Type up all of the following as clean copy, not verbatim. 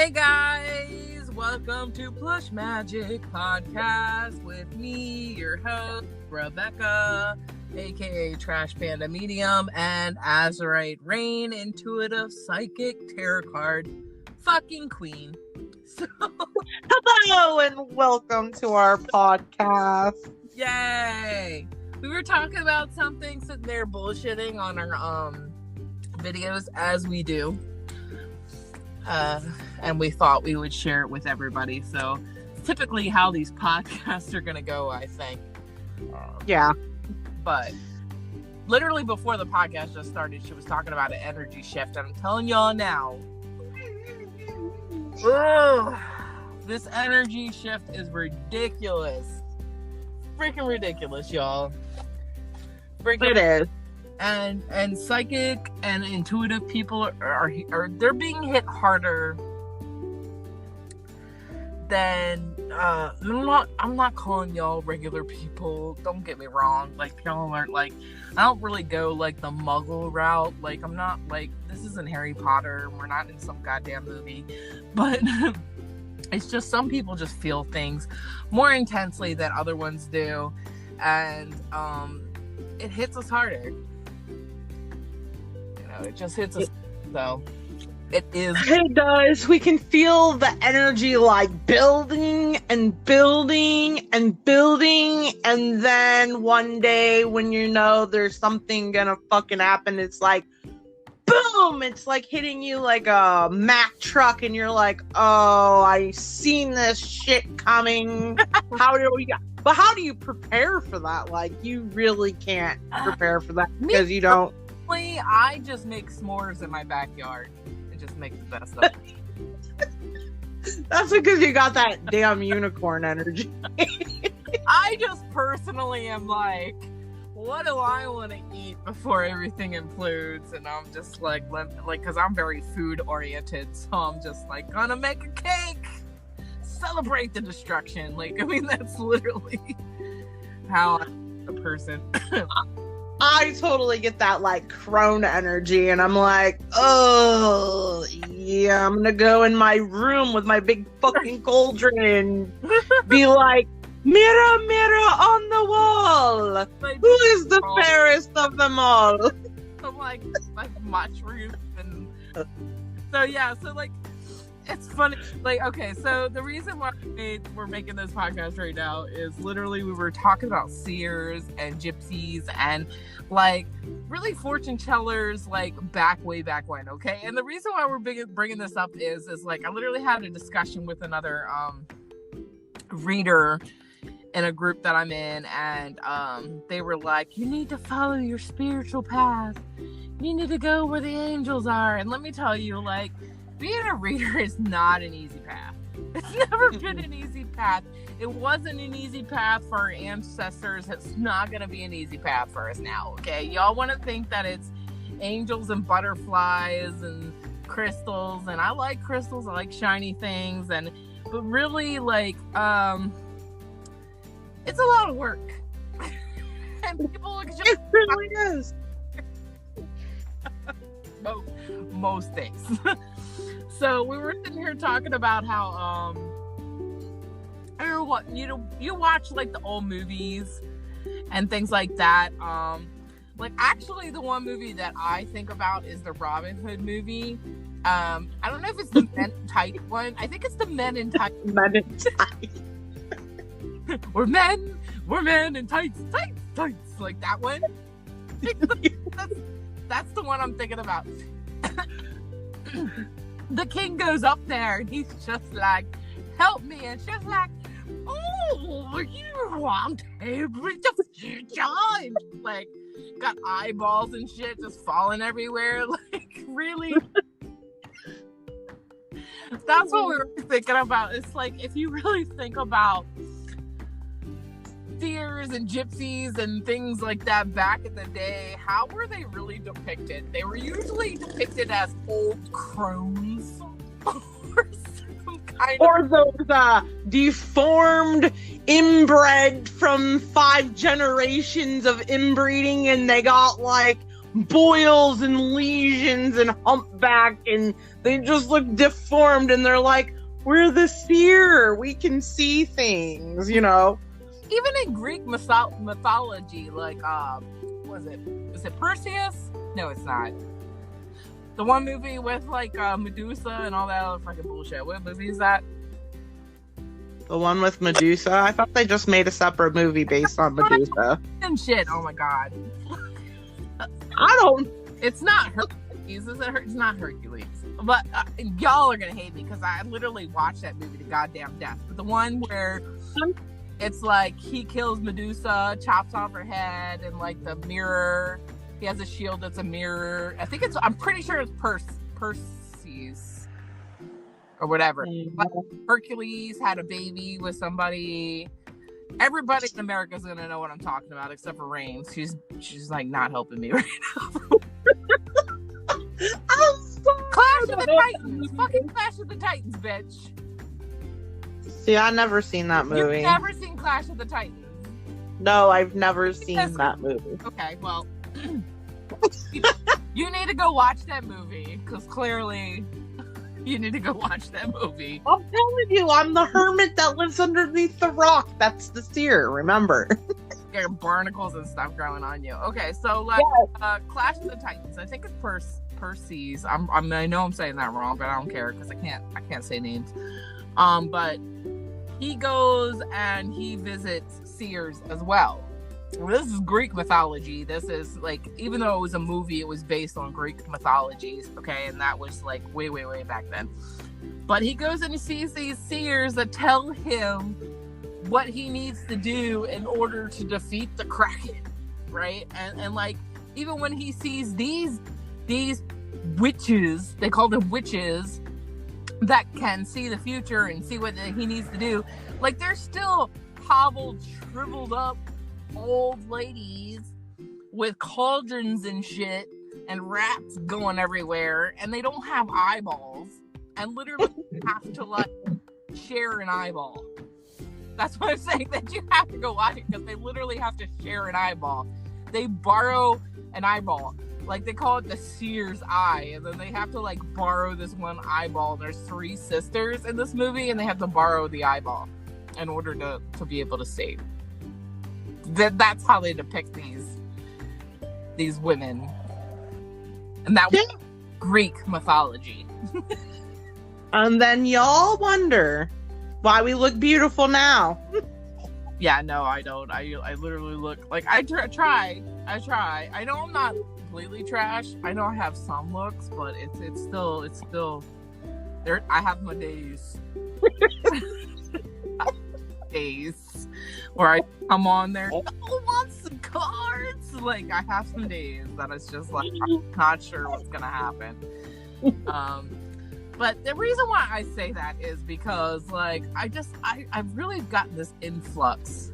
Hey guys, welcome to Plush Magic Podcast with me, your host, Rebecca, aka Trash Panda Medium, and Azurite Rain, Intuitive Psychic Tarot Card fucking Queen. So, hello and welcome to our podcast. Yay! We were talking about something, sitting there bullshitting on our videos as we do. And we thought we would share it with everybody. So typically how these podcasts are going to go, I think. Yeah. But literally before the podcast just started, she was talking about an energy shift. And I'm telling y'all now, this energy shift is ridiculous. Freaking ridiculous, y'all. It is. And psychic and intuitive people are they're being hit harder than I'm not calling y'all regular people, don't get me wrong, like y'all aren't like, I don't really go like the muggle route, like I'm not like, this isn't Harry Potter, we're not in some goddamn movie, but it's just some people just feel things more intensely than other ones do, and it hits us harder. It just hits us. So it is. It does. We can feel the energy like building and building and building, and then one day when you know there's something gonna fucking happen, it's like boom! It's like hitting you like a Mack truck, and you're like, oh, I seen this shit coming. How do you prepare for that? Like, you really can't prepare for that because you don't. I just make s'mores in my backyard and just make the best of it. That's because you got that damn unicorn energy. I just personally am like, what do I want to eat before everything implodes? And I'm just like, because I'm very food oriented, so I'm just like, gonna make a cake, celebrate the destruction. Like, I mean, that's literally how I'm a person. I totally get that, like, crone energy, and I'm like, oh, yeah, I'm gonna go in my room with my big fucking cauldron and be like, mirror, mirror on the wall, who is the fairest of them all? I'm like mushrooms, and so, yeah, so, like, it's funny, like, okay, so the reason why we're making this podcast right now is literally we were talking about Seers and Gypsys and, like, really fortune tellers, like, way back when, okay? And the reason why we're bringing this up is, like, I literally had a discussion with another reader in a group that I'm in, and they were like, you need to follow your spiritual path. You need to go where the angels are. And let me tell you, like, being a reader is not an easy path. It's never been an easy path. It wasn't an easy path for our ancestors. It's not going to be an easy path for us now, okay? Y'all want to think that it's angels and butterflies and crystals, and I like crystals, I like shiny things, but really, like, it's a lot of work. And people just... It really is. Most days. So we were sitting here talking about how you watch like the old movies and things like that. Like, actually the one movie that I think about is the Robin Hood movie. I don't know if it's the Men in Tights one. I think it's the Men in Tights. Men in Tights. We're men in tights, like that one. That's the one I'm thinking about. The king goes up there and he's just like, help me, and she's like, oh, you want to like, got eyeballs and shit just falling everywhere. Like, really? That's what we were thinking about. It's like, if you really think about Seers and Gypsys and things like that back in the day, how were they really depicted? They were usually depicted as old crones or some kind or those deformed inbred from 5 generations of inbreeding, and they got like boils and lesions and humpback, and they just look deformed, and they're like, we're the seer, we can see things, you know. Even in Greek mythology, like is it Perseus? No, it's not. The one movie with like Medusa and all that other fucking bullshit. What movie is that? The one with Medusa? I thought they just made a separate movie based on Medusa. And shit, oh my god. I don't... It's not Hercules, is it? It's not Hercules. But y'all are gonna hate me because I literally watched that movie to goddamn death. But the one where it's like he kills Medusa, chops off her head, and like the mirror, he has a shield that's a mirror. I'm pretty sure it's Perseus or whatever. Like, Hercules had a baby with somebody. Everybody in America is gonna know what I'm talking about, except for Rain. She's like not helping me right now. Clash of the Titans, fucking Clash of the Titans, bitch. See, I've never seen that movie. You've never seen Clash of the Titans? No, I've never seen that movie. Okay, well, you need to go watch that movie, because clearly you need to go watch that movie. I'm telling you, I'm the hermit that lives underneath the rock. That's the seer, remember? There are barnacles and stuff growing on you. Okay, so like Clash of the Titans. I think it's Perseus. I know I'm saying that wrong, but I don't care because I can't say names. But he goes and he visits Seers as well. This is Greek mythology. This is like, even though it was a movie, it was based on Greek mythologies. Okay, and that was like way back then. But he goes and he sees these seers that tell him what he needs to do in order to defeat the Kraken, right? And like, even when he sees these witches, they call them witches, that can see the future and see what he needs to do, like, they're still hobbled, shriveled up old ladies with cauldrons and shit and rats going everywhere, and they don't have eyeballs and literally have to like share an eyeball. That's why I'm saying that you have to go watch it, because they literally have to share an eyeball. They borrow an eyeball. Like, they call it the seer's eye, and then they have to like borrow this one eyeball. There's 3 sisters in this movie, and they have to borrow the eyeball in order to be able to save. That's how they depict these women. And that was Greek mythology. And then y'all wonder why we look beautiful now. Yeah, no, I don't. I literally look like I try. I know I'm not completely trash. I know I have some looks, but it's still there. I have my days. Days where I come on there, who wants some cards? Like, I have some days that it's just like, I'm not sure what's gonna happen. But the reason why I say that is because, like, I've really gotten this influx,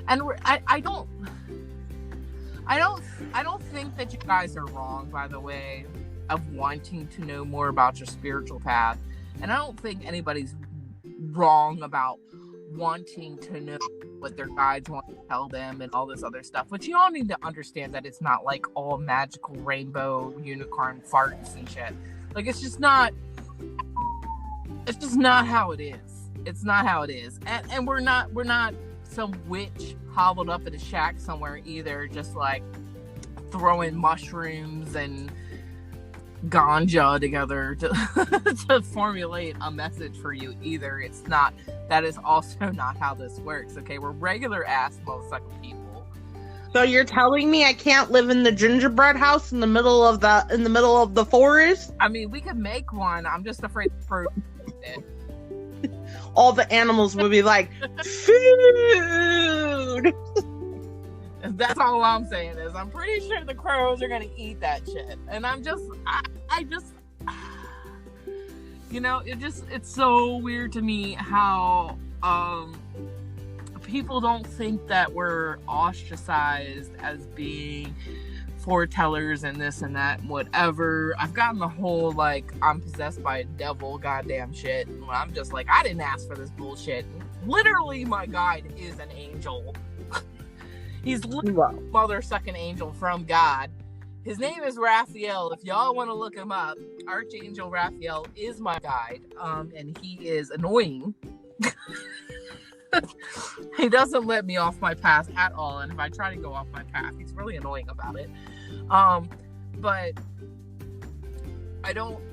and I don't think that you guys are wrong, by the way, of wanting to know more about your spiritual path, and I don't think anybody's wrong about wanting to know what their guides want to tell them and all this other stuff. But you all need to understand that it's not like all magical rainbow unicorn farts and shit. Like, it's just not how it is. It's not how it is. And we're not some witch hobbled up in a shack somewhere either, just like throwing mushrooms and ganja together to formulate a message for you either. It's not. That is also not how this works. Okay, we're regular ass motherfucking people. So you're telling me I can't live in the gingerbread house in the middle of the forest? I mean, we could make one. I'm just afraid for all the animals would be like, food. That's all I'm saying is I'm pretty sure the crows are gonna eat that shit. And I just you know, it's so weird to me how people don't think that we're ostracized as being foretellers and this and that and whatever. I've gotten the whole like I'm possessed by a devil goddamn shit, and I'm just like, I didn't ask for this bullshit. Literally, my guide is an angel. He's literally a mother sucking angel from God, His name is Raphael. If y'all want to look him up, Archangel Raphael is my guide. And he is annoying. He doesn't let me off my path at all. And if I try to go off my path, he's really annoying about it. But I don't,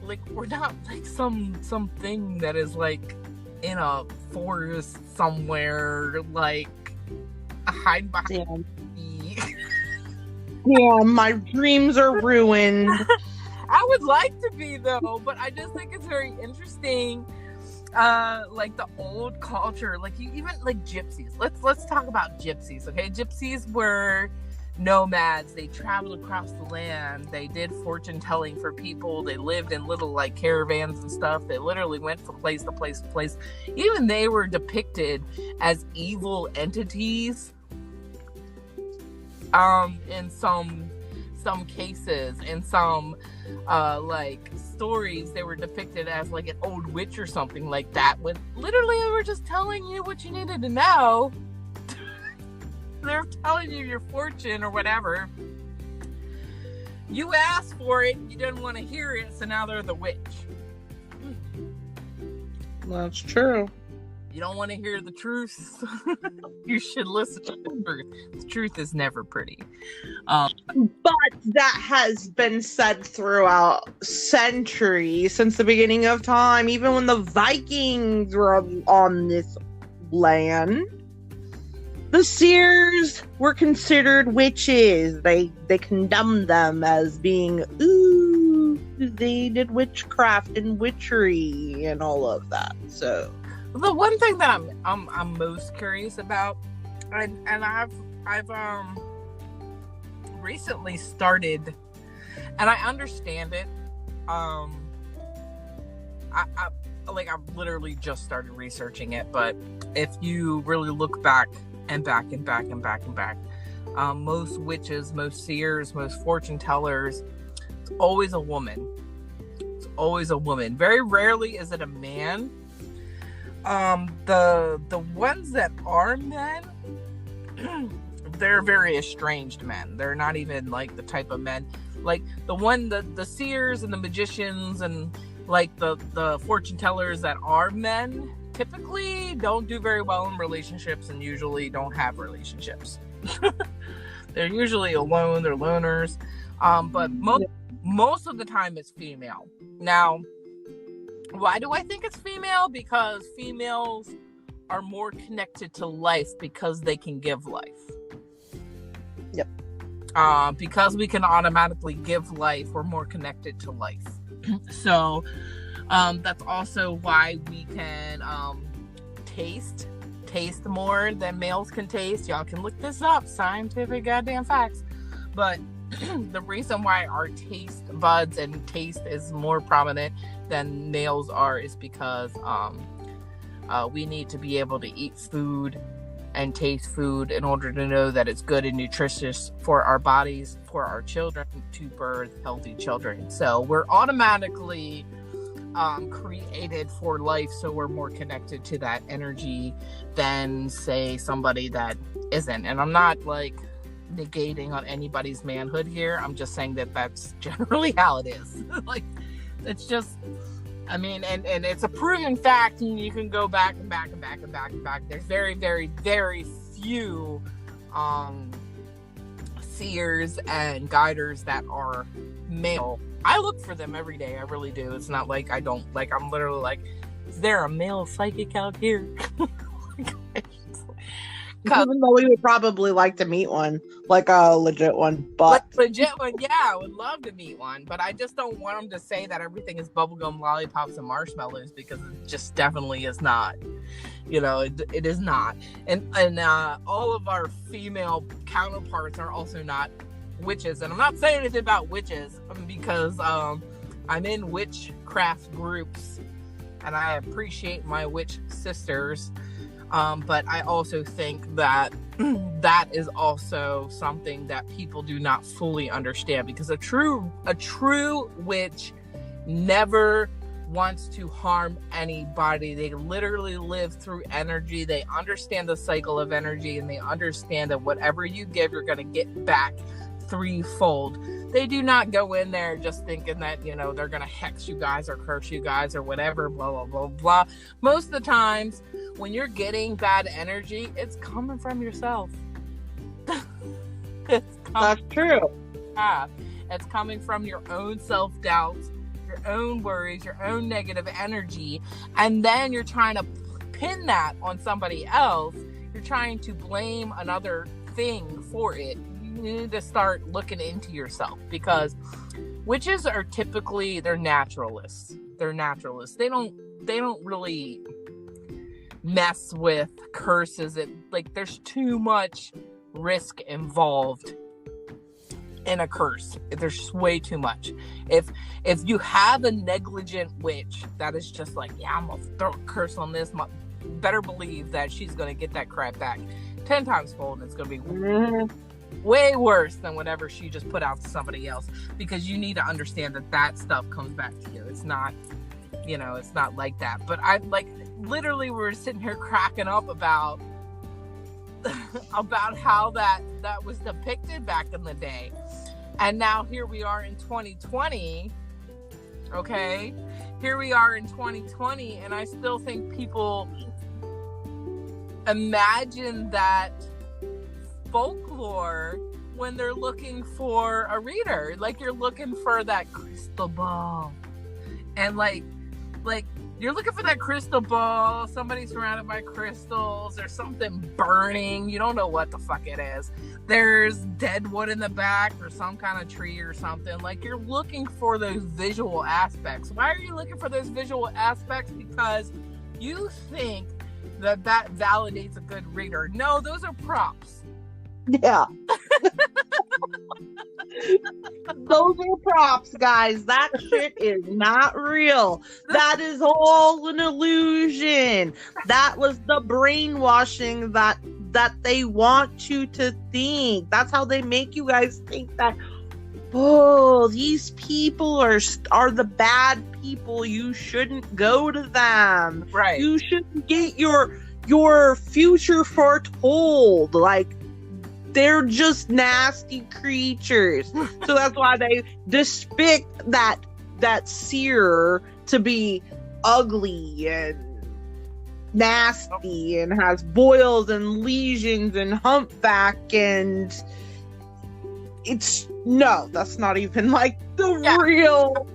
like, we're not like something that is like in a forest somewhere, like hide behind me. Yeah, my dreams are ruined. I would like to be though, but I just think it's very interesting. Like the old culture, like you even like gypsies. Let's talk about gypsies, okay? Gypsies were nomads. They traveled across the land. They did fortune telling for people. They lived in little like caravans and stuff. They literally went from place to place to place. Even they were depicted as evil entities. In some cases, in some like stories, they were depicted as like an old witch or something like that, when literally they were just telling you what you needed to know. They're telling you your fortune or whatever. You asked for it, you didn't want to hear it, so now they're the witch. That's true. You don't want to hear the truth. You should listen to the truth. The truth is never pretty. But that has been said throughout centuries, since the beginning of time. Even when the Vikings were on this land, the Seers were considered witches. They condemned them as being, ooh, they did witchcraft and witchery and all of that. So the one thing that I'm most curious about, and I've recently started, and I understand it. I've literally just started researching it, but if you really look back and back and back and back and back, most witches, most seers, most fortune tellers, it's always a woman. It's always a woman. Very rarely is it a man. The ones that are men, they're very estranged men. They're not even like the type of men, like the seers and the magicians and like the fortune tellers that are men typically don't do very well in relationships and usually don't have relationships. They're usually alone. They're loners. But most of the time it's female. Now, why do I think it's female? Because females are more connected to life because they can give life. Yep. Because we can automatically give life, we're more connected to life. So that's also why we can taste more than males can taste. Y'all can look this up, scientific goddamn facts. But the reason why our taste buds and taste is more prominent than males are is because we need to be able to eat food and taste food in order to know that it's good and nutritious for our bodies, for our children, to birth healthy children. So we're automatically created for life, so we're more connected to that energy than, say, somebody that isn't. And I'm not like negating on anybody's manhood here. I'm just saying that that's generally how it is. Like, it's just, I mean, and it's a proven fact, and you can go back and back and back and back and back. There's very, very, very few seers and guiders that are male. I look for them every day. I really do. It's not like I don't, like, I'm literally like, is there a male psychic out here? Even though we would probably like to meet one, like a legit one, but legit one, yeah, I would love to meet one, but I just don't want them to say that everything is bubblegum, lollipops, and marshmallows, because it just definitely is not. You know, it is not. And all of our female counterparts are also not witches. And I'm not saying anything about witches because I'm in witchcraft groups and I appreciate my witch sisters. But I also think that that is also something that people do not fully understand, because a true witch never wants to harm anybody. They literally live through energy. They understand the cycle of energy, and they understand that whatever you give, you're going to get back threefold. They do not go in there just thinking that, they're going to hex you guys or curse you guys or whatever, blah, blah, blah, blah. Most of the times when you're getting bad energy, it's coming from yourself. That's true. It's coming from your own self-doubts, your own worries, your own negative energy, and then you're trying to pin that on somebody else. You're trying to blame another thing for it. You need to start looking into yourself, because witches are typically, they're naturalists. They don't really mess with curses. There's too much risk involved in a curse. There's just way too much. If you have a negligent witch that is just like, yeah, I'm gonna throw a curse on this, better believe that she's gonna get that crap back 10 times fold, and it's gonna be way worse than whatever she just put out to somebody else, because you need to understand that stuff comes back to you. It's not, it's not like that. But I literally, we were sitting here cracking up about how that was depicted back in the day. And now here we are in 2020. Okay? Here we are in 2020, and I still think people imagine that folklore when they're looking for a reader. Like, you're looking for that crystal ball. And like you're looking for that crystal ball, somebody surrounded by crystals, or something burning. You don't know what the fuck it is. There's dead wood in the back, or some kind of tree or something. Like, you're looking for those visual aspects. Why are you looking for those visual aspects? Because you think that validates a good reader. No, those are props. Yeah. Those are props, guys. That shit is not real. That is all an illusion. That was the brainwashing that they want you to think. That's how they make you guys think that, oh, these people are the bad people. You shouldn't go to them. Right. You shouldn't get your future foretold. Like, they're just nasty creatures. So that's why they depict that seer to be ugly and nasty and has boils and lesions and humpback, and that's not even like the real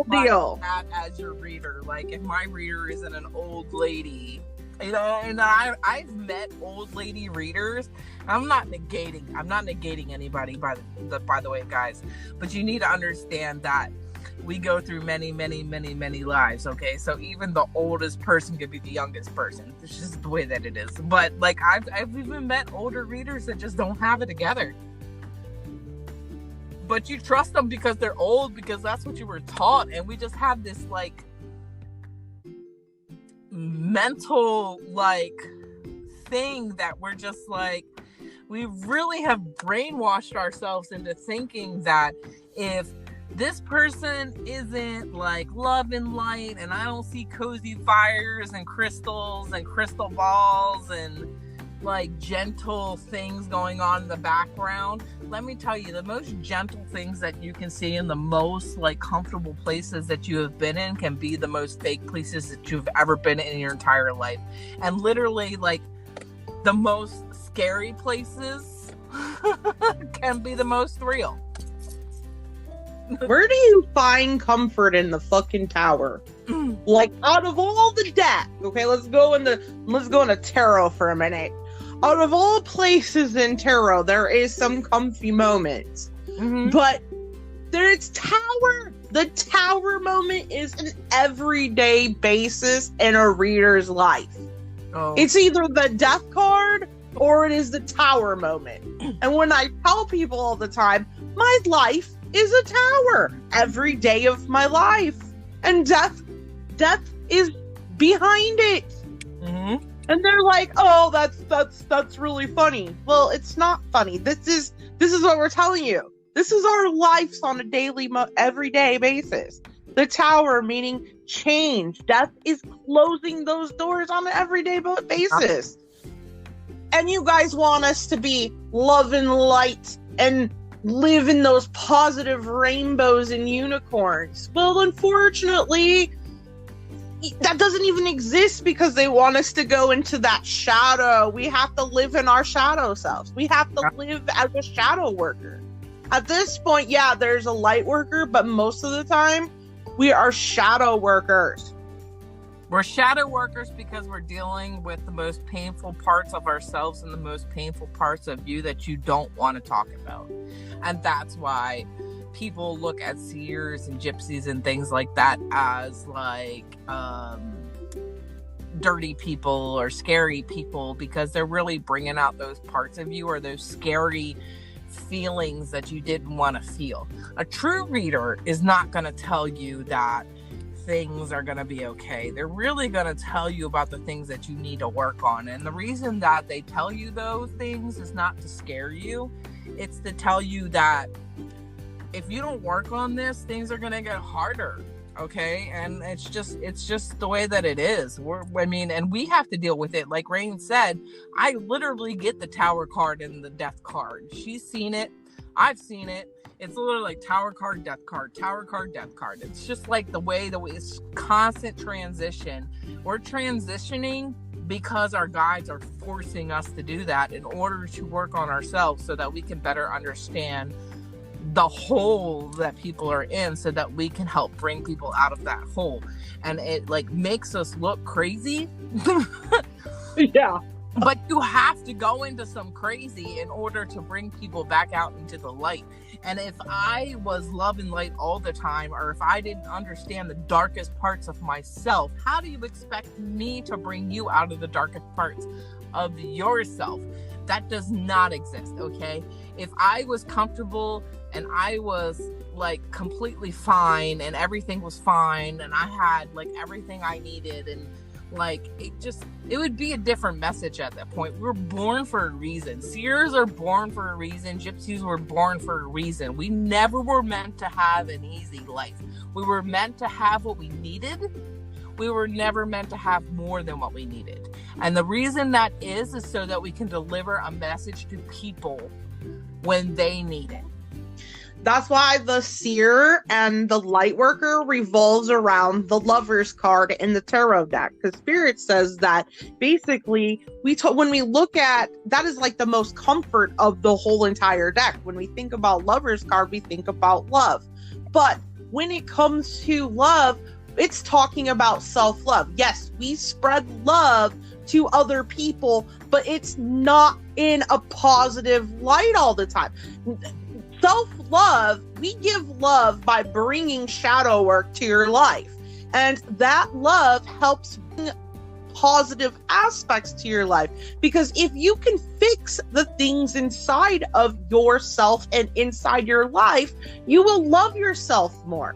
deal. That as your reader, like, if my reader isn't an old lady, and I've met old lady readers. I'm not negating anybody by the way, guys, but you need to understand that we go through many, many, many, many lives. Okay, so even the oldest person could be the youngest person. It's just the way that it is. But like, I've even met older readers that just don't have it together. But you trust them because they're old, because that's what you were taught, and we just have this like mental like thing that we're just like, we really have brainwashed ourselves into thinking that if this person isn't like love and light, and I don't see cozy fires and crystals and crystal balls and like gentle things going on in the background, let me tell you, the most gentle things that you can see in the most like comfortable places that you have been in can be the most fake places that you've ever been in your entire life. And literally, like, the most scary places can be the most real. Where do you find comfort in the fucking tower? Like, out of all the deck, okay, let's go into tarot for a minute. Out of all places in tarot, there is some comfy moments. Mm-hmm. But there's tower. The tower moment is an everyday basis in a reader's life. Oh. It's either the death card or it is the tower moment. And when I tell people all the time, my life is a tower every day of my life, and death is behind it. Mm-hmm. And they're like, oh, that's really funny. Well, it's not funny. This is what we're telling you. This is our lives on a daily, everyday basis. The tower meaning change. Death is closing those doors on an everyday basis. And you guys want us to be love and light and live in those positive rainbows and unicorns. Well, unfortunately, that doesn't even exist because they want us to go into that shadow. We have to live in our shadow selves. We have to live as a shadow worker. At this point, yeah, there's a light worker, but most of the time, we are shadow workers. We're shadow workers because we're dealing with the most painful parts of ourselves and the most painful parts of you that you don't want to talk about. And that's why people look at seers and gypsies and things like that as like dirty people or scary people, because they're really bringing out those parts of you or those scary feelings that you didn't want to feel. A true reader is not going to tell you that things are going to be okay. They're really going to tell you about the things that you need to work on. And the reason that they tell you those things is not to scare you. It's to tell you that if you don't work on this, things are going to get harder. Okay. And it's just the way that it is. And we have to deal with it. Like Rain said, I literally get the Tower card and the Death card. She's seen it. I've seen it. It's literally like Tower card, Death card, Tower card, Death card. It's just like the way it's constant transition. We're transitioning because our guides are forcing us to do that in order to work on ourselves so that we can better understand the hole that people are in, so that we can help bring people out of that hole. And it like makes us look crazy. Yeah. But you have to go into some crazy in order to bring people back out into the light. And if I was love and light all the time, or if I didn't understand the darkest parts of myself, how do you expect me to bring you out of the darkest parts of yourself? That does not exist, okay? If I was comfortable and I was like completely fine and everything was fine and I had like everything I needed, and like it would be a different message at that point. We're born for a reason. Seers are born for a reason. Gypsies were born for a reason. We never were meant to have an easy life. We were meant to have what we needed. We were never meant to have more than what we needed. And the reason that is so that we can deliver a message to people when they need it. That's why the seer and the light worker revolves around the Lover's card in the tarot deck. Because Spirit says that basically when we look at that is like the most comfort of the whole entire deck. When we think about Lover's card, we think about love. But when it comes to love, it's talking about self-love. Yes, we spread love to other people, but it's not in a positive light all the time. Self-love, we give love by bringing shadow work to your life. And that love helps bring positive aspects to your life. Because if you can fix the things inside of yourself and inside your life, you will love yourself more.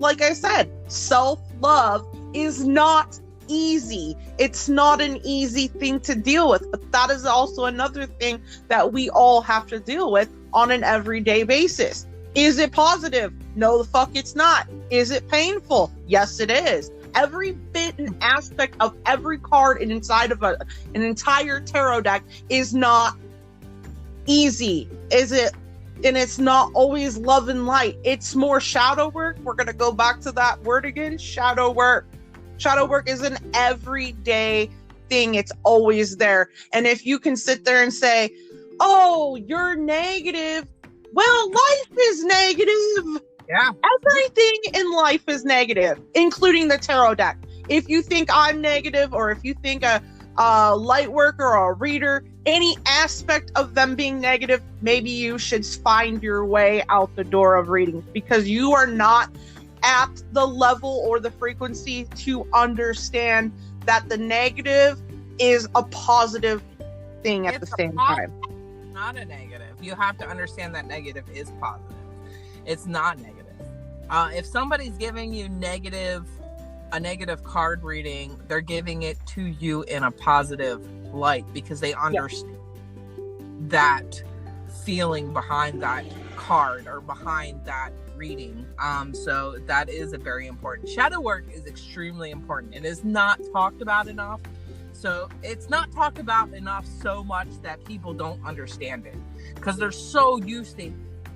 Like I said, self-love is not easy. It's not an easy thing to deal with, but that is also another thing that we all have to deal with on an everyday basis. Is it positive? No, the fuck it's not. Is it painful? Yes, it is. Every bit and aspect of every card inside of an entire tarot deck is not easy. Is it? And it's not always love and light. It's more shadow work. We're going to go back to that word again. Shadow work. Shadow work is an everyday thing. It's always there. And if you can sit there and say, oh, you're negative. Well, life is negative. Yeah. Everything in life is negative, including the tarot deck. If you think I'm negative, or if you think a light worker or a reader, any aspect of them being negative, maybe you should find your way out the door of readings, because you are not at the level or the frequency to understand that the negative is a positive thing at the same time. Not a negative. You have to understand that negative is positive. It's not negative. If somebody's giving you a negative card reading, they're giving it to you in a positive light because they understand that feeling behind that card or behind that reading. So that is a very important. Shadow work is extremely important. It is not talked about enough. So it's not talked about enough so much that people don't understand it, because they're so used to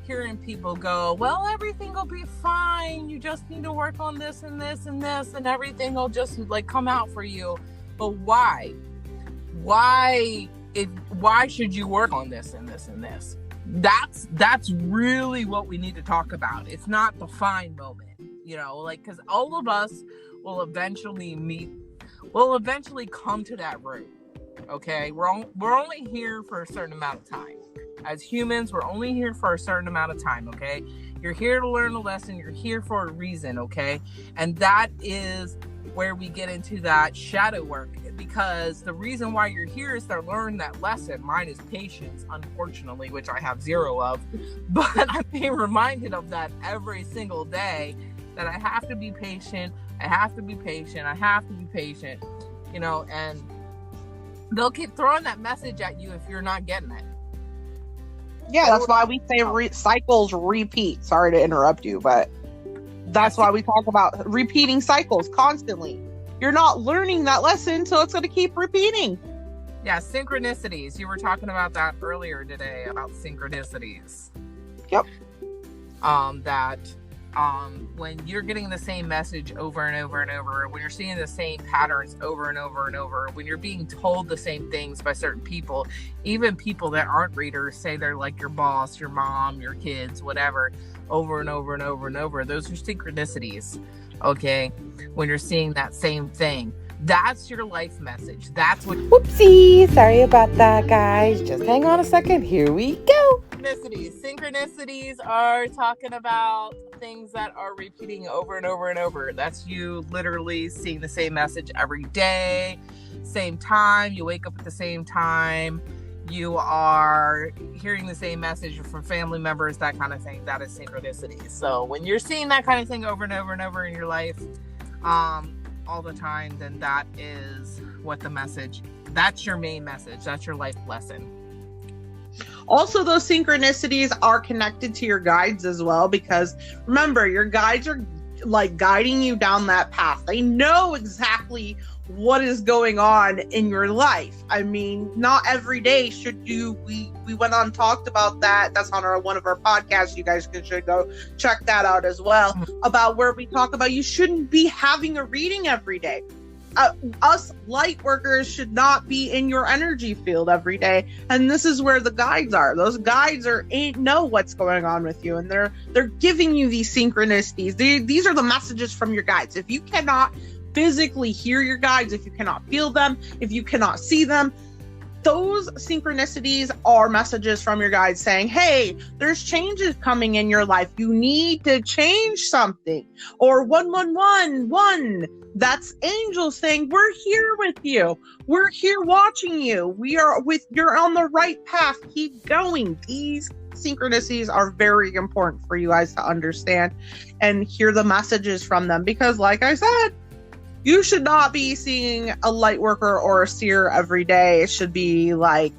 hearing people go, well, everything will be fine. You just need to work on this and this and this, and everything will just like come out for you. But why? Why should you work on this and this and this? That's really what we need to talk about. It's not the fine moment, you know, like, because all of us will eventually come to that root. Okay, we're only here for a certain amount of time. As humans, we're only here for a certain amount of time. Okay, you're here to learn a lesson. You're here for a reason. Okay, and that is where we get into that shadow work, because the reason why you're here is to learn that lesson. Mine is patience, unfortunately, which I have 0 of, but I'm being reminded of that every single day, that I have to be patient. I have to be patient. I have to be patient, you know, and they'll keep throwing that message at you if you're not getting it. Yeah, that's why we say cycles repeat. Sorry to interrupt you, but that's why we talk about repeating cycles constantly. You're not learning that lesson, so it's going to keep repeating. Yeah, synchronicities. You were talking about that earlier today, about synchronicities. Yep. When you're getting the same message over and over and over, when you're seeing the same patterns over and over and over, when you're being told the same things by certain people, even people that aren't readers, say they're like your boss, your mom, your kids, whatever, over and over and over and over, those are synchronicities. Okay, when you're seeing that same thing, that's your life message. That's what. Whoopsie, sorry about that, guys. Just hang on a second. Here we go. Synchronicities are talking about things that are repeating over and over and over. That's you literally seeing the same message every day, same time. You wake up at the same time. You are hearing the same message from family members, that kind of thing. That is synchronicity. So when you're seeing that kind of thing over and over and over in your life, all the time, then that is what the message, that's your main message. That's your life lesson. Also, those synchronicities are connected to your guides as well, because remember, your guides are like guiding you down that path. They know exactly what is going on in your life. I mean, not every day should you, we went on and talked about that. That's on one of our podcasts. You guys should go check that out as well, about where we talk about you shouldn't be having a reading every day. Us light workers should not be in your energy field every day, and this is where the guides are. Those guides know what's going on with you, and they're giving you these synchronicities. These are the messages from your guides. If you cannot physically hear your guides, if you cannot feel them, if you cannot see them, those synchronicities are messages from your guides saying, hey, there's changes coming in your life. You need to change something. Or 1111, that's angels saying, we're here with you. We're here watching you. You're on the right path. Keep going. These synchronicities are very important for you guys to understand and hear the messages from them. Because like I said, you should not be seeing a light worker or a seer every day. It should be like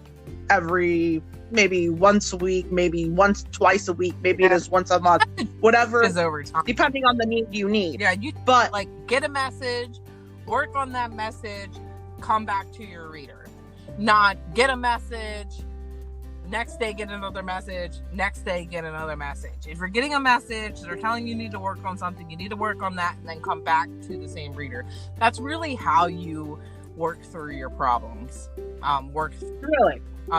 maybe once a week, maybe twice a week, maybe it is once a month, whatever is over time, depending on the need you need. Yeah, but like get a message, work on that message, come back to your reader. Not get a message, next day get another message, next day get another message. If you're getting a message, they're telling you need to work on something, you need to work on that, and then come back to the same reader. That's really how you work through your problems.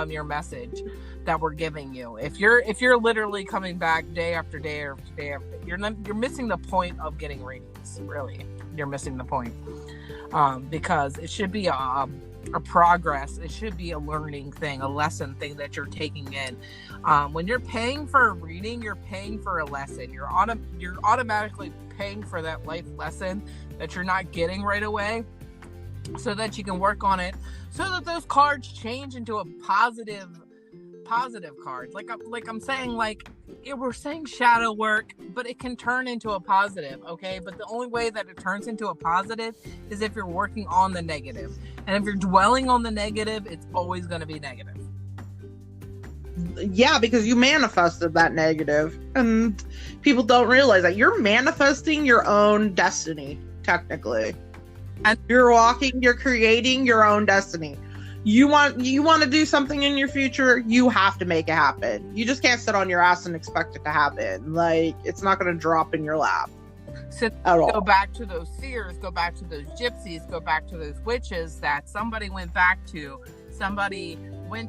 Your message that we're giving you. If you're literally coming back day after day after day after day, you're missing the point of getting readings. Really, you're missing the point. Because it should be a progress. It should be a learning thing, a lesson thing that you're taking in. When you're paying for a reading, you're paying for a lesson. You're automatically paying for that life lesson that you're not getting right away, so that you can work on it, so that those cards change into a positive cards. Like I'm saying, we're saying shadow work, but it can turn into a positive, okay? But the only way that it turns into a positive is if you're working on the negative. And if you're dwelling on the negative, it's always going to be negative. Yeah, because you manifested that negative, and people don't realize that you're manifesting your own destiny, technically. And you're creating your own destiny. You want to do something in your future, you have to make it happen. You just can't sit on your ass and expect it to happen. Like, it's not going to drop in your lap. So go back to those seers, go back to those gypsies, go back to those witches that somebody went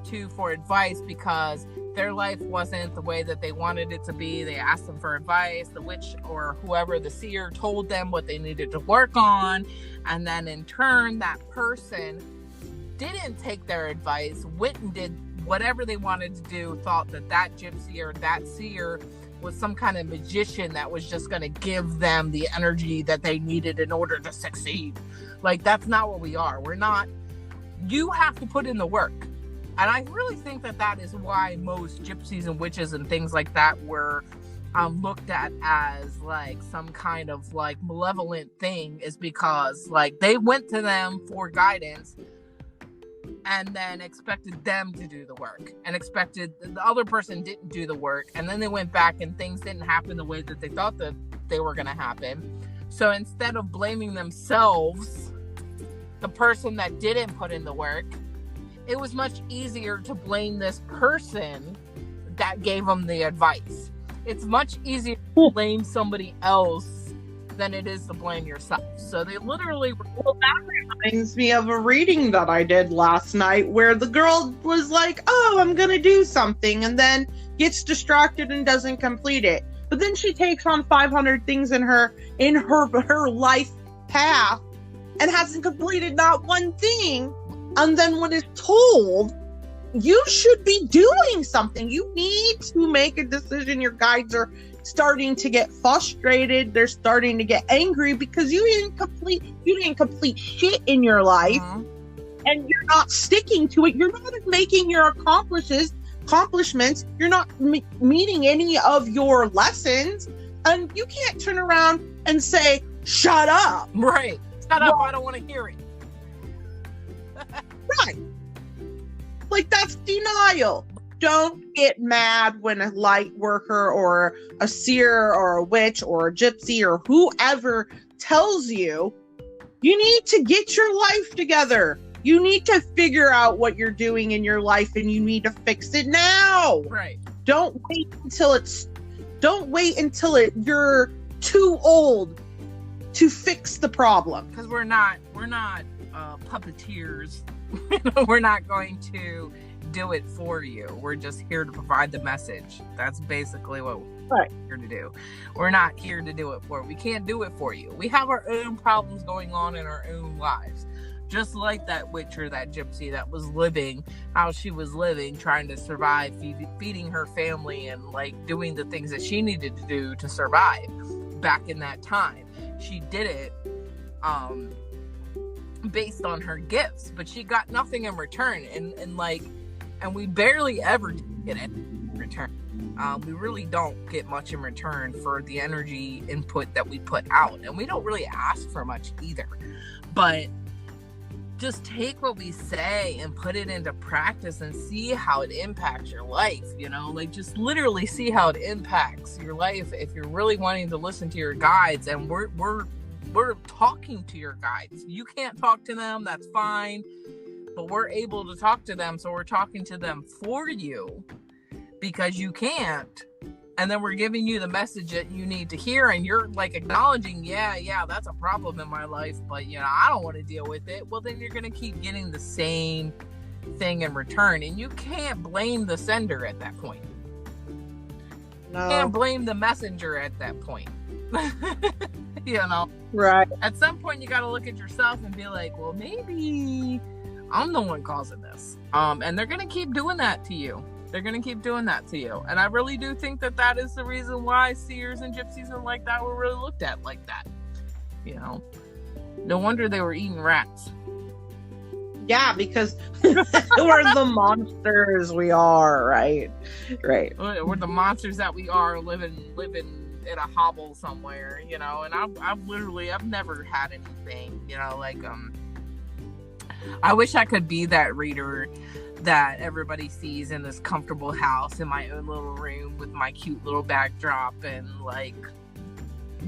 to for advice because their life wasn't the way that they wanted it to be. They asked them for advice. The witch or whoever, the seer, told them what they needed to work on. And then in turn, that person didn't take their advice, went and did whatever they wanted to do, thought that gypsy or that seer was some kind of magician that was just going to give them the energy that they needed in order to succeed. Like, that's not what we are. We're not. You have to put in the work. And I really think that is why most gypsies and witches and things like that were looked at as like some kind of like malevolent thing, is because like they went to them for guidance and then expected them to do the work and expected the other person didn't do the work, and then they went back and things didn't happen the way that they thought that they were going to happen. So instead of blaming themselves, the person that didn't put in the work, it was much easier to blame this person that gave them the advice. It's much easier to blame somebody else than it is to blame yourself. So they literally... Well, that reminds me of a reading that I did last night where the girl was like, oh, I'm going to do something, and then gets distracted and doesn't complete it. But then she takes on 500 things in her life path and hasn't completed not one thing. And then when it's told, you should be doing something. You need to make a decision. Your guides are starting to get frustrated. They're starting to get angry because you didn't complete shit in your life, and you're not sticking to it. You're not making your accomplishments. You're not meeting any of your lessons, and you can't turn around and say, shut up. Right. Shut up. I don't want to hear it. Right. Like, that's denial. Don't get mad when a light worker or a seer or a witch or a gypsy or whoever tells you, you need to get your life together. You need to figure out what you're doing in your life and you need to fix it now. Right. Don't wait until you're too old to fix the problem. Because we're not puppeteers. We're not going to do it for you. We're just here to provide the message. That's basically what we're here to do. We're not here to do it for you. We can't do it for you. We have our own problems going on in our own lives. Just like that witch or that gypsy that was living how she was living, trying to survive, feeding her family and like doing the things that she needed to do to survive back in that time. She did it based on her gifts, but she got nothing in return, and we barely ever get it in return. We really don't get much in return for the energy input that we put out, and we don't really ask for much either. But just take what we say and put it into practice and see how it impacts your life, like just literally see how it impacts your life if you're really wanting to listen to your guides. And we're talking to your guides. You can't talk to them, that's fine, but we're able to talk to them, so we're talking to them for you because you can't. And then we're giving you the message that you need to hear, and you're like acknowledging, yeah, that's a problem in my life, but I don't want to deal with it. Well, then you're going to keep getting the same thing in return, and you can't blame the sender at that point. No. You can't blame the messenger at that point. Right. At some point you got to look at yourself and be like, well, maybe I'm the one causing this. And they're going to keep doing that to you. And I really do think that is the reason why seers and gypsies and like that were really looked at like that. No wonder they were eating rats. Yeah, because we're the monsters we are, right? We're the monsters that we are, living in a hovel somewhere, and I've never had anything, I wish I could be that reader that everybody sees in this comfortable house in my own little room with my cute little backdrop and like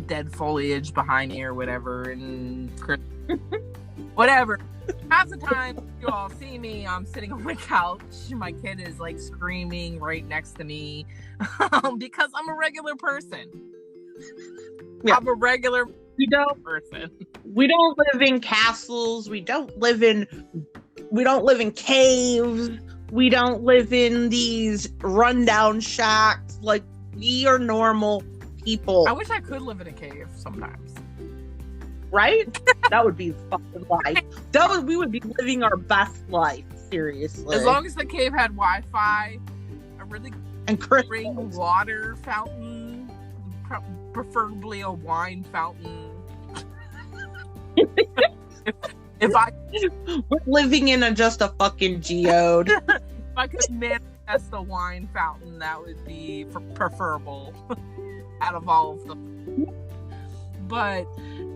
dead foliage behind me or whatever, and Whatever. Half the time you all see me, I'm sitting on my couch. My kid is like screaming right next to me because I'm a regular person. Yeah. I'm a regular person. We don't live in castles. We don't live in caves. We don't live in these rundown shacks. Like, we are normal people. I wish I could live in a cave sometimes. Right? That would be fucking life. We would be living our best life, seriously. As long as the cave had Wi-Fi, a really and great water fountain, preferably a wine fountain. if I We're living in just a fucking geode. If I could manifest a wine fountain, that would be preferable out of all of them. But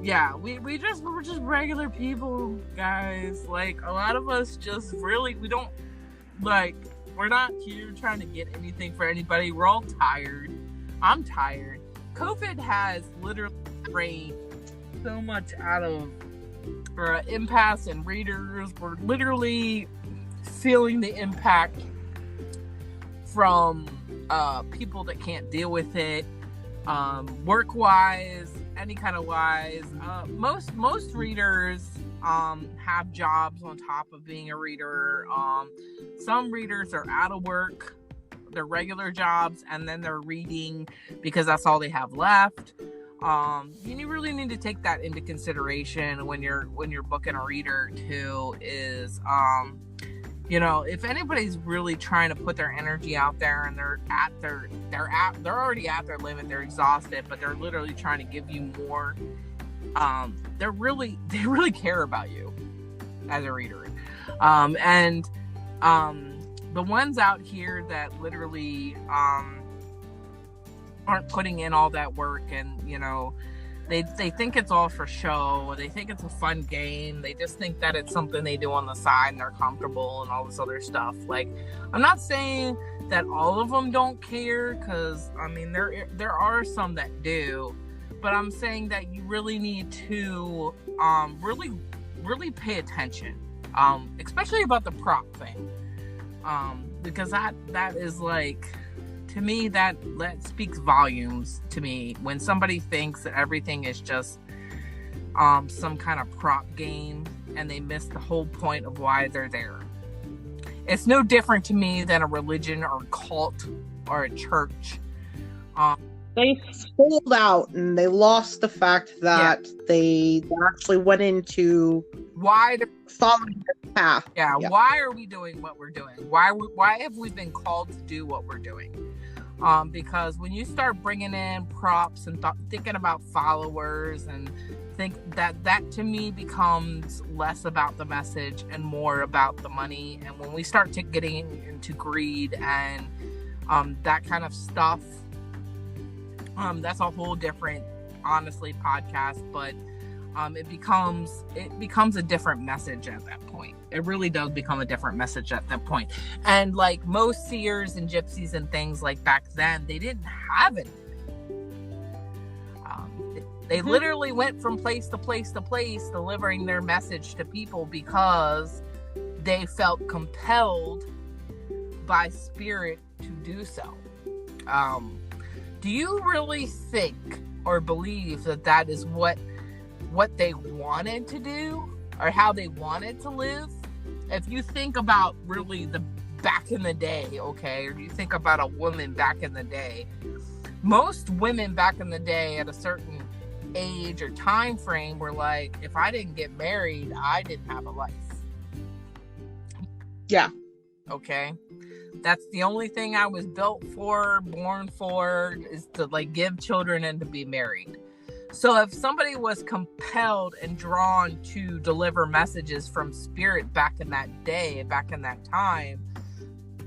yeah, we're just regular people, guys. Like, a lot of us just really, we're not here trying to get anything for anybody. We're all tired. I'm tired. COVID has literally drained so much out of empaths and readers. We're literally feeling the impact from people that can't deal with it, work-wise, any kind of wise. Most readers have jobs on top of being a reader. Some readers are out of work, their regular jobs, and then they're reading because that's all they have left. You really need to take that into consideration when you're booking a reader too. Is if anybody's really trying to put their energy out there and they're already at their limit, they're exhausted, but they're literally trying to give you more. They really care about you as a reader, and the ones out here that literally aren't putting in all that work, and they think it's all for show. They think it's a fun game. They just think that it's something they do on the side and they're comfortable and all this other stuff. Like, I'm not saying that all of them don't care, because I mean there are some that do, but I'm saying that you really need to really pay attention, especially about the prop thing, because that is like, to me, that speaks volumes to me when somebody thinks that everything is just some kind of prop game and they miss the whole point of why they're there. It's no different to me than a religion or a cult or a church. They sold out and they lost the fact that they actually went into why following the path. Yeah, why are we doing what we're doing? Why have we been called to do what we're doing? Because when you start bringing in props and thinking about followers, and think that to me becomes less about the message and more about the money. And when we start getting into greed and that kind of stuff, that's a whole different, honestly, podcast. But it becomes a different message at that point. It really does become a different message at that point. And like most seers and gypsies and things like back then, they didn't have it. They literally went from place to place to place, delivering their message to people because they felt compelled by spirit to do so. Do you really think or believe that is what they wanted to do or how they wanted to live? If you think about really the back in the day, okay, or you think about a woman back in the day, most women back in the day at a certain age or time frame were like, if I didn't get married, I didn't have a life. Yeah. Okay. That's the only thing I was built for, born for, is to like give children and to be married. So if somebody was compelled and drawn to deliver messages from spirit back in that day, back in that time,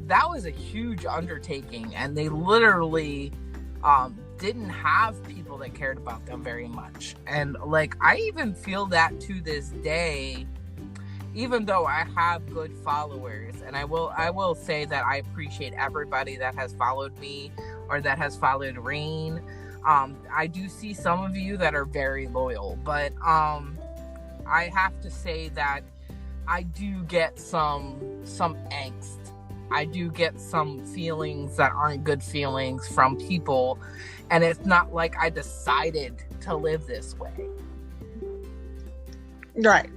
that was a huge undertaking. And they literally didn't have people that cared about them very much. And like, I even feel that to this day, even though I have good followers. And I will say that I appreciate everybody that has followed me or that has followed Rain. I do see some of you that are very loyal, but I have to say that I do get some angst. I do get some feelings that aren't good feelings from people, and it's not like I decided to live this way. Right.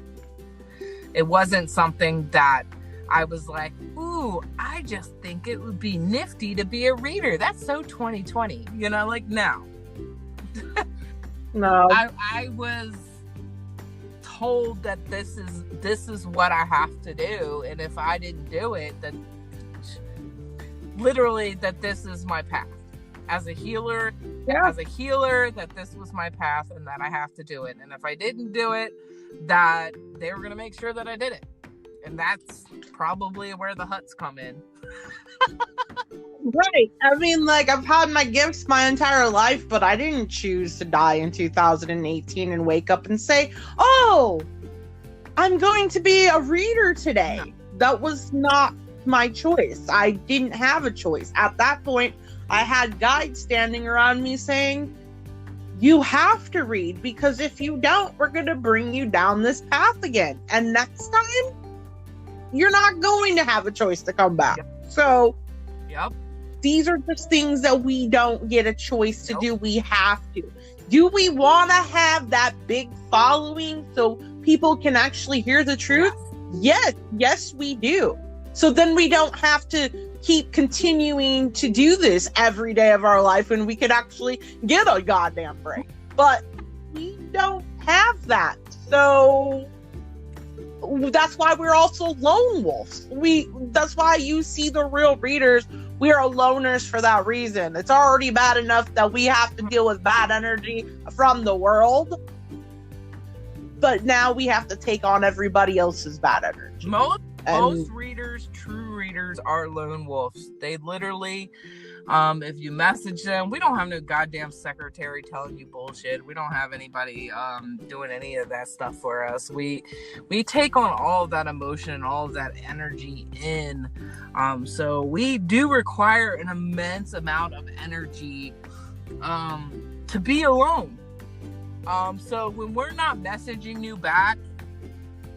It wasn't something that I was like, ooh, I just think it would be nifty to be a reader. That's so 2020, like now. No. I was told that this is what I have to do, and if I didn't do it, then literally that this is my path as a healer. Yeah. That this was my path and that I have to do it, and if I didn't do it, that they were going to make sure that I did it. And that's probably where the huts come in. Right. I mean, like, I've had my gifts my entire life, but I didn't choose to die in 2018 and wake up and say, oh, I'm going to be a reader today. No. That was not my choice. I didn't have a choice. At that point, I had guides standing around me saying, you have to read, because if you don't, we're going to bring you down this path again. And next time, you're not going to have a choice to come back. Yep. So, yep. These are just things that we don't get a choice to do. We have to. Do we want to have that big following so people can actually hear the truth? Yes, we do. So then we don't have to keep continuing to do this every day of our life, and we could actually get a goddamn break. But we don't have that. So that's why we're also lone wolves. That's why you see the real readers. We are loners for that reason. It's already bad enough that we have to deal with bad energy from the world, but now we have to take on everybody else's bad energy. Most readers, true readers, are lone wolves. They literally, if you message them, we don't have no goddamn secretary telling you bullshit. We don't have anybody doing any of that stuff for us. We take on all of that emotion and all of that energy in. So we do require an immense amount of energy to be alone. So when we're not messaging you back,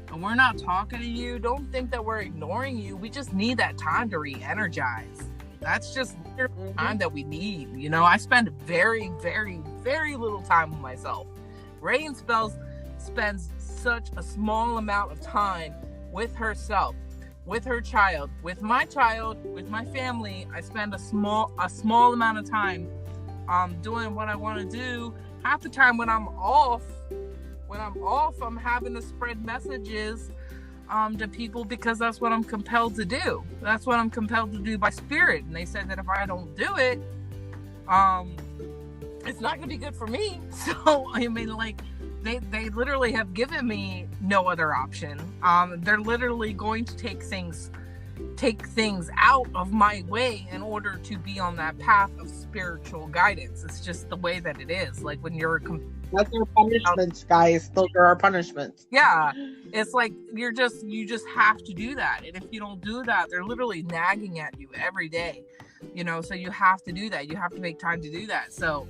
and we're not talking to you, don't think that we're ignoring you. We just need that time to re-energize. That's just the time that we need. I spend very, very, very little time with myself. Rain spends such a small amount of time with herself, with her child, with my family. I spend a small amount of time doing what I want to do. Half the time when I'm off, I'm having to spread messages to people, because that's what I'm compelled to do. That's what I'm compelled to do by spirit. And they said that if I don't do it, it's not going to be good for me. So, I mean, like, they literally have given me no other option. They're literally going to take things out of my way in order to be on that path of spiritual guidance. It's just the way that it is. Like, when you're that's our punishments, guys. Those are our punishments. Yeah, it's like you just have to do that, and if you don't do that, they're literally nagging at you every day. So you have to do that. You have to make time to do that. So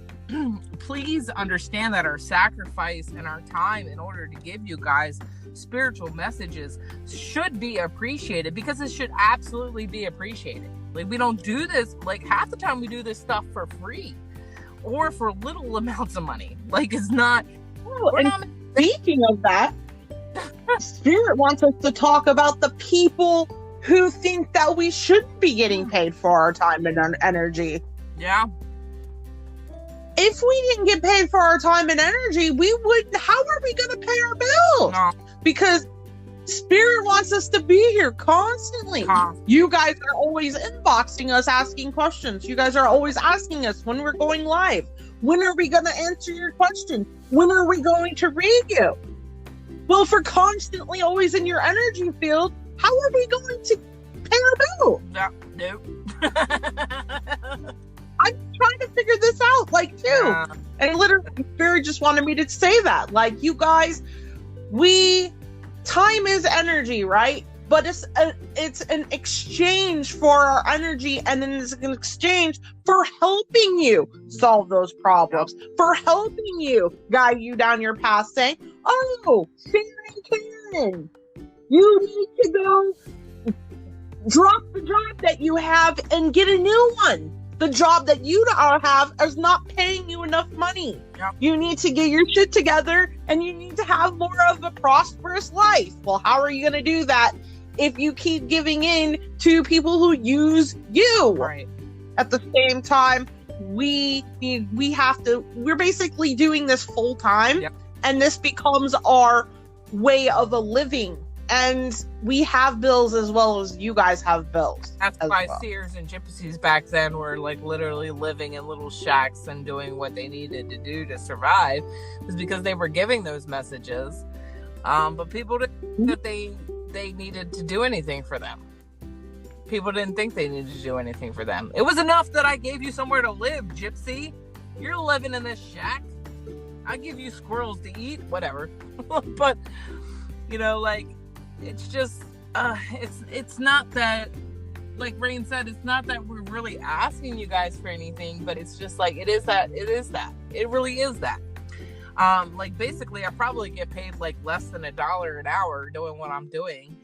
please understand that our sacrifice and our time in order to give you guys spiritual messages should be appreciated, because it should absolutely be appreciated. Like, we don't do this, like, half the time we do this stuff for free or for little amounts of money. Like, it's not. Speaking of that, Spirit wants us to talk about the people who think that we shouldn't be getting paid for our time and our energy. Yeah. If we didn't get paid for our time and energy, how are we going to pay our bills? No. Because Spirit wants us to be here constantly. You guys are always inboxing us asking questions. You guys are always asking us when we're going live. When are we going to answer your questions? When are we going to read you? Well, if we're constantly always in your energy field, how are we going to pay our bill? Nope. I'm trying to figure this out, like, too. Yeah. And literally, Spirit just wanted me to say that. Like, you guys, time is energy, right? but it's an exchange for our energy, and then it's an exchange for helping you solve those problems, for helping you guide you down your path, saying, oh, Karen, you need to go drop the job that you have and get a new one. The job that you have is not paying you enough money. Yep. You need to get your shit together, and you need to have more of a prosperous life. Well, how are you going to do that if you keep giving in to people who use you? Right. At the same time, we're basically doing this full time. Yep. And this becomes our way of a living. And we have bills as well as you guys have bills. That's why Seers and Gypsies back then were like literally living in little shacks and doing what they needed to do to survive, was because they were giving those messages. But people didn't think that they needed to do anything for them. People didn't think they needed to do anything for them. It was enough that I gave you somewhere to live, Gypsy. You're living in this shack. I give you squirrels to eat, whatever. But, you know, like, it's just, it's not that, like Rain said, it's not that we're really asking you guys for anything, but it's just like, it really is that. Like, basically, I probably get paid like less than $1 an hour doing what I'm doing.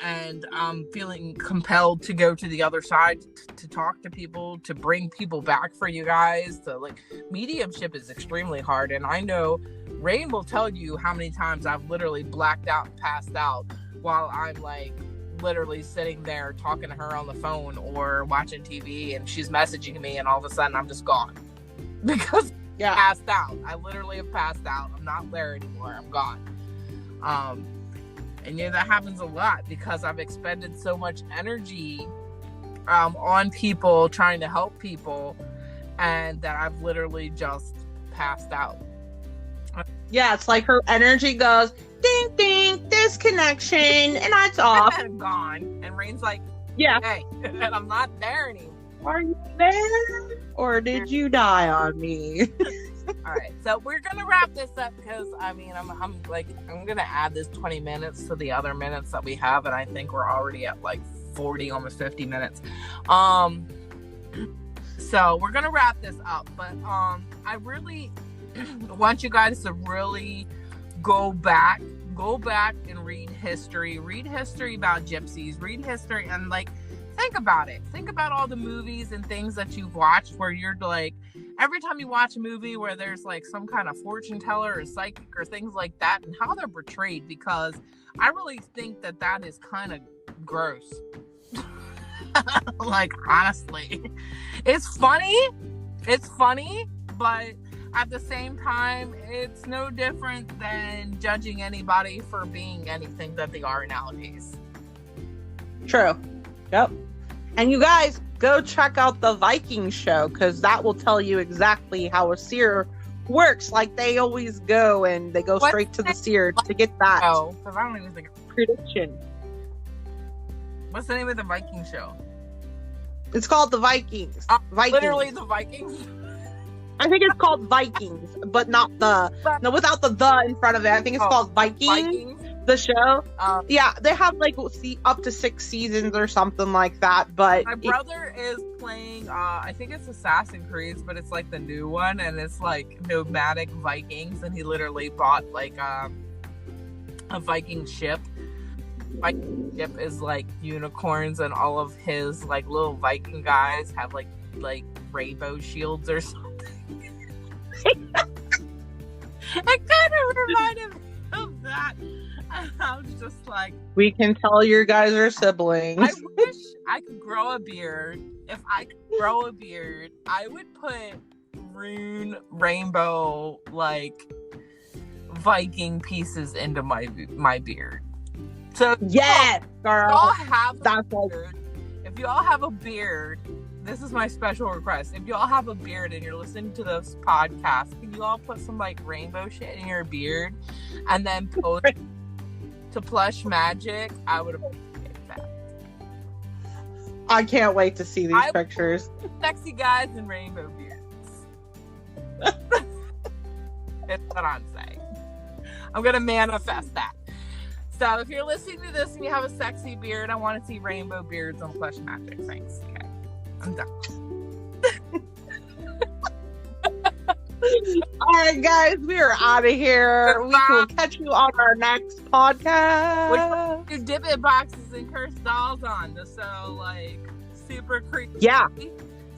And I'm feeling compelled to go to the other side to talk to people, to bring people back for you guys. To like, mediumship is extremely hard, and I know Rain will tell you how many times I've literally blacked out and passed out while I'm like literally sitting there talking to her on the phone or watching TV, and she's messaging me, and all of a sudden I'm just gone because I passed out. I literally have passed out. I'm not there anymore. I'm gone. And yeah, that happens a lot because I've expended so much energy on people, trying to help people, and that I've literally just passed out. Yeah, it's like her energy goes, ding, ding, disconnection, and it's off. And gone. And Rain's like, yeah. Hey, and I'm not there anymore. Are you there? Or did you die on me? All right, so we're gonna wrap this up because I'm gonna add this 20 minutes to the other minutes that we have, and I think we're already at like 40, almost 50 minutes. So we're gonna wrap this up, but I really want you guys to really go back and read history about gypsies, read history, and like think about it. Think about all the movies and things that you've watched where you're like, every time you watch a movie where there's like some kind of fortune teller or psychic or things like that, and how they're portrayed, because I really think that is kind of gross. Like, honestly, it's funny, but at the same time, it's no different than judging anybody for being anything that they are nowadays. True. Yep. And you guys, go check out the Viking show, because that will tell you exactly how a seer works. Like, they always go and they go straight to the seer to get that because I don't even think prediction. What's the name of the Viking show? It's called the Vikings. Vikings. Literally the Vikings? I think it's called Vikings, but not without the in front of it. I think it's called Vikings. The show, yeah, they have like up to 6 seasons or something like that. But my brother is playing. I think it's Assassin's Creed, but it's like the new one, and it's like nomadic Vikings, and he literally bought like a Viking ship. Viking ship is like unicorns, and all of his like little Viking guys have like rainbow shields or something. It kind of reminded me of that. I was just like, we can tell your guys are siblings. I wish I could grow a beard. If I could grow a beard, I would put rainbow like Viking pieces into my beard. So yes, girl. Y'all have a beard. If you all have a beard, this is my special request. If you all have a beard and you're listening to this podcast, can you all put some like rainbow shit in your beard and then post to Plush Magic? I would appreciate that. I can't wait to see these pictures. Sexy guys in rainbow beards. That's what I'm saying. I'm gonna manifest that. So if you're listening to this and you have a sexy beard, I want to see rainbow beards on Plush Magic. Thanks. Okay. I'm done. All right, guys, we are out of here. We will catch you on our next podcast. Do dip-it boxes and cursed dolls on. So, like, super creepy. Yeah.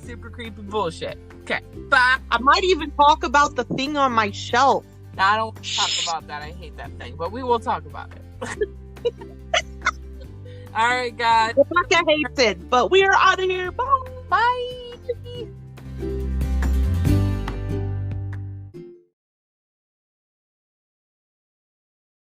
Super creepy bullshit. Okay. Bye. I might even talk about the thing on my shelf. No, I don't talk about that. I hate that thing. But we will talk about it. All right, guys. Rebecca hates it, but we are out of here. Bye. Bye.